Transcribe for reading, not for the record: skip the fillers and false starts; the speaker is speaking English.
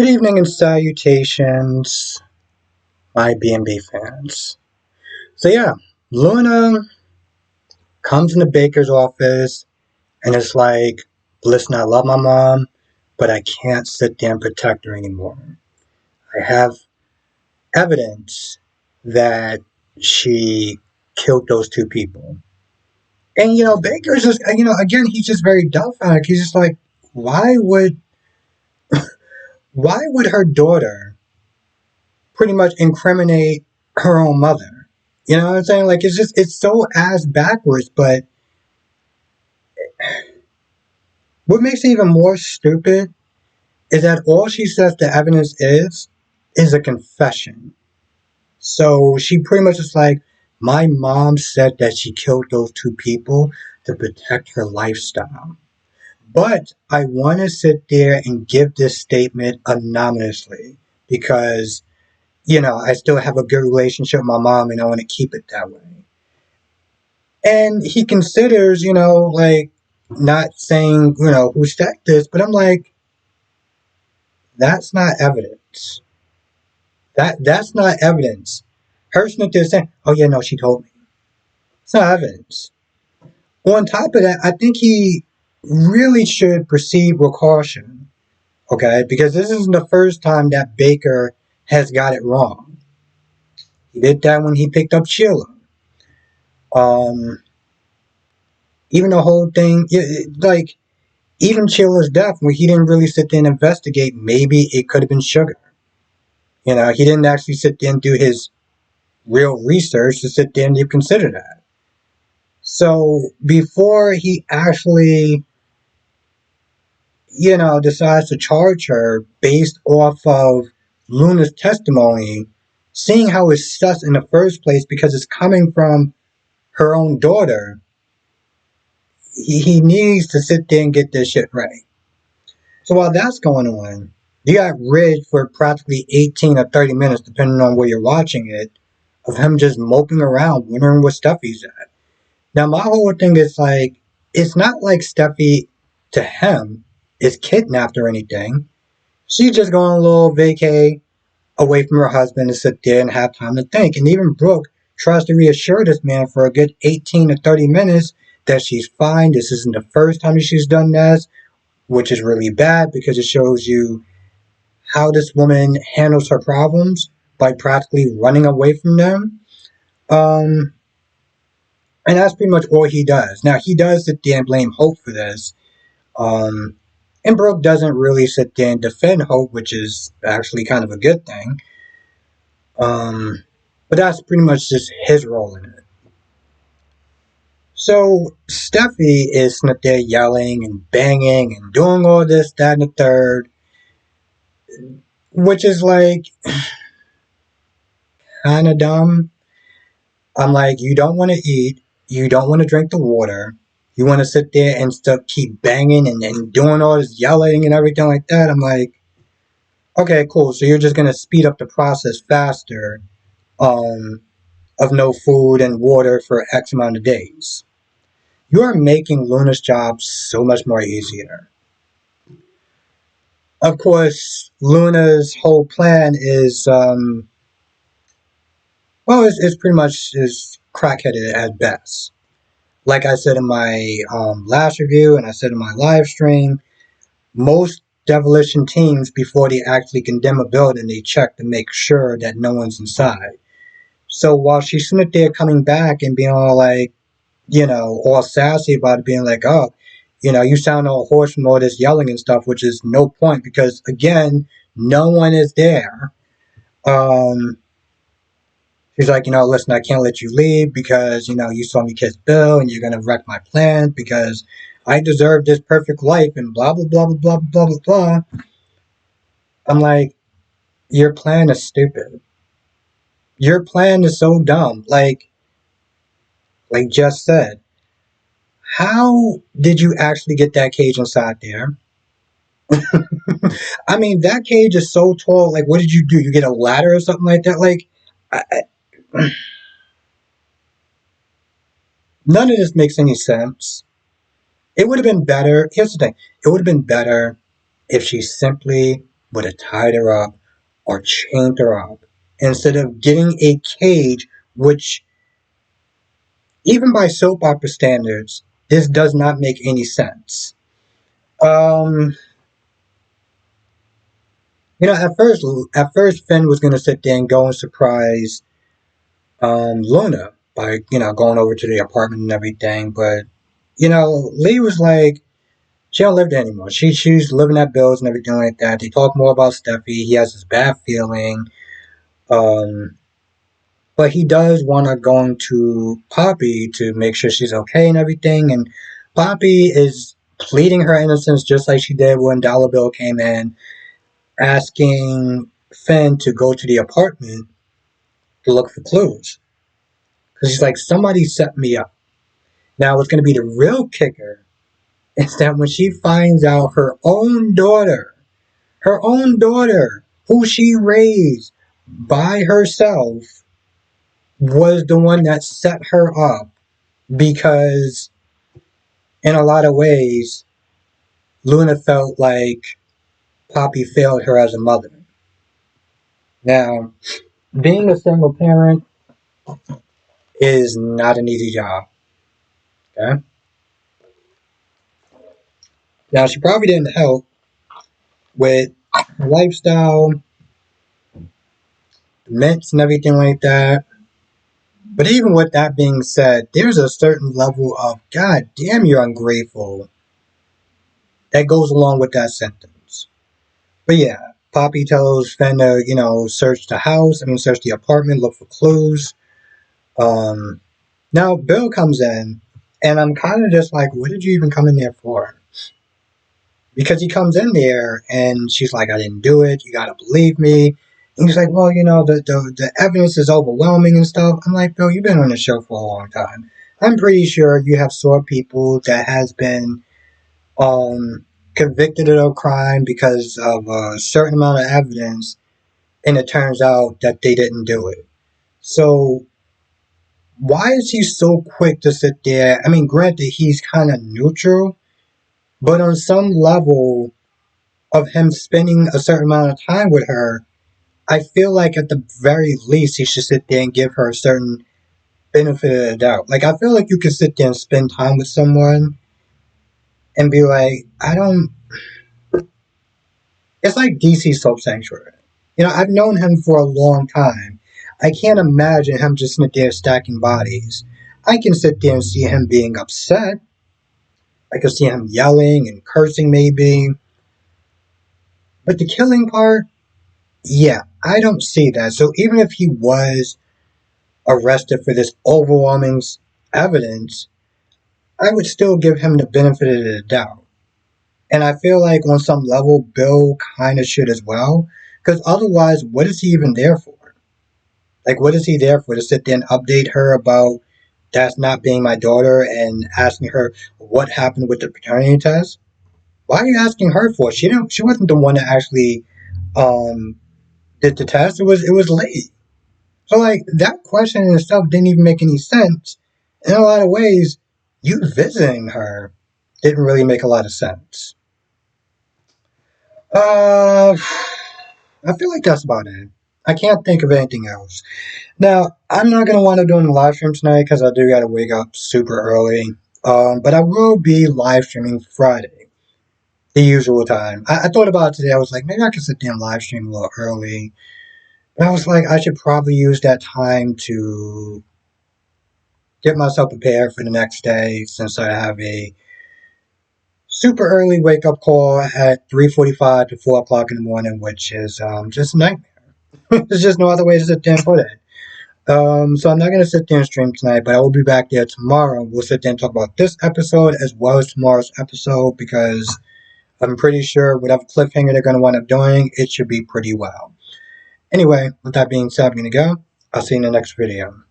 Good evening and salutations, my B&B fans. So yeah, Luna comes in the baker's office and it's like, listen, I love my mom, but I can't sit there and protect her anymore. I have evidence that she killed those two people. And Baker's just, again, he's just very dumbfounded. He's just like, why would, why would her daughter pretty much incriminate her own mother? You know what I'm saying? Like it's so ass backwards. But what makes it even more stupid is that all she says the evidence is a confession. So she pretty much is like, my mom said that she killed those two people to protect her lifestyle. But I want to sit there and give this statement anonymously because, I still have a good relationship with my mom and I want to keep it that way. And he considers, like not saying, who said this, but I'm like, that's not evidence. That's not evidence. Her sitting there saying, oh yeah, no, she told me. It's not evidence. On top of that, I think he really should proceed with caution. Okay, because this isn't the first time that Baker has got it wrong. He did that when he picked up Sheila. Um, Even the whole thing, like even Sheila's death, when he didn't really sit there and investigate, maybe it could have been sugar. He didn't actually sit there and do his real research to sit there and consider that. So before he actually, decides to charge her based off of Luna's testimony, seeing how it's sus in the first place because it's coming from her own daughter, he needs to sit there and get this shit right. So while that's going on, you got Ridge for practically 18 or 30 minutes, depending on where you're watching it, of him just moping around, wondering what Steffi's at. Now, my whole thing is like, it's not like Steffi, to him, is kidnapped or anything. She's just going on a little vacay away from her husband to sit there and have time to think. And even Brooke tries to reassure this man for a good 18 to 30 minutes that she's fine. This isn't the first time she's done this, which is really bad because it shows you how this woman handles her problems by practically running away from them. Um, and that's pretty much all he does. Now, he does sit there and blame Hope for this. Um, and Brooke doesn't really sit there and defend Hope, which is actually kind of a good thing. But that's pretty much just his role in it. So Steffi is sitting there yelling and banging and doing all this, that, and the third, which is like kind of dumb. I'm like, you don't want to eat, you don't want to drink the water, you want to sit there and stuff, keep banging and doing all this yelling and everything like that. I'm like, okay, cool. So you're just gonna speed up the process faster, um, of no food and water for X amount of days. You are making Luna's job so much more easier. Of course, Luna's whole plan is, well, it's pretty much is crackheaded at best. Like I said in my last review, and I said in my live stream, most demolition teams, before they actually condemn a building, they check to make sure that no one's inside. So while she's sitting there coming back and being all like, all sassy about it, being like, oh, you sound all hoarse from all this yelling and stuff, which is no point because, again, no one is there. Um, She's like, listen, I can't let you leave because, you saw me kiss Bill and you're going to wreck my plans because I deserve this perfect life and blah, blah, blah, blah, blah, blah, blah, blah. I'm like, your plan is stupid. Your plan is so dumb. Like Jess said, how did you actually get that cage inside there? I mean, that cage is so tall. Like, what did you do? You get a ladder or something like that? Like, none of this makes any sense. It would have been better. Here's the thing. It would have been better if she simply would have tied her up or chained her up instead of getting a cage, which, even by soap opera standards, this does not make any sense. Um, at first, Finn was gonna sit there and go and surprise Luna by going over to the apartment and everything, but Lee was like, she don't live there anymore. She's living at Bill's and everything like that. They talk more about Steffi. He has this bad feeling. Um, but he does want to go into Poppy to make sure she's okay and everything. And Poppy is pleading her innocence just like she did when Dollar Bill came in, asking Finn to go to the apartment to look for clues. Because she's like, somebody set me up. Now, what's going to be the real kicker is that when she finds out her own daughter, who she raised by herself, was the one that set her up, because in a lot of ways, Luna felt like Poppy failed her as a mother. Now, being a single parent is not an easy job. Okay? Now, she probably didn't help with her lifestyle, mints, and everything like that. But even with that being said, there's a certain level of God damn, you're ungrateful that goes along with that sentence. But yeah, Poppy tells Finn to, search the house, search the apartment, look for clues. Now Bill comes in, and I'm kind of just like, what did you even come in there for? Because he comes in there, and she's like, I didn't do it, you gotta believe me. And he's like, well, the evidence is overwhelming and stuff. I'm like, Bill, you've been on the show for a long time. I'm pretty sure you have saw people that has been convicted of a crime because of a certain amount of evidence, and it turns out that they didn't do it. So why is he so quick to sit there? Granted, he's kind of neutral, but on some level of him spending a certain amount of time with her, I feel like at the very least he should sit there and give her a certain benefit of the doubt. Like, I feel like you could sit there and spend time with someone and be like, I don't. It's like DC Soap Sanctuary. I've known him for a long time. I can't imagine him just sitting there stacking bodies. I can sit there and see him being upset. I can see him yelling and cursing maybe. But the killing part, yeah, I don't see that. So even if he was arrested for this overwhelming evidence, I would still give him the benefit of the doubt. And I feel like on some level, Bill kind of should as well. Because otherwise, what is he even there for? Like, what is he there for? To sit there and update her about that's not being my daughter and asking her what happened with the paternity test? Why are you asking her for it? She wasn't the one that actually um, did the test. It was Lee. So like that question in itself didn't even make any sense. In a lot of ways, you visiting her didn't really make a lot of sense. Uh, I feel like that's about it. I can't think of anything else. Now, I'm not gonna wind up doing the live stream tonight because I do gotta wake up super early. But I will be live streaming Friday, the usual time. I thought about it today. I was like, maybe I could sit there and live stream a little early. But I was like, I should probably use that time to get myself prepared for the next day, since I have a super early wake up call at 3:45 to 4 o'clock in the morning, which is just a nightmare. There's just no other way to sit there and put it. So I'm not going to sit there and stream tonight, but I will be back there tomorrow. We'll sit there and talk about this episode as well as tomorrow's episode, because I'm pretty sure whatever cliffhanger they're going to wind up doing, it should be pretty well. Anyway, with that being said, I'm going to go. I'll see you in the next video.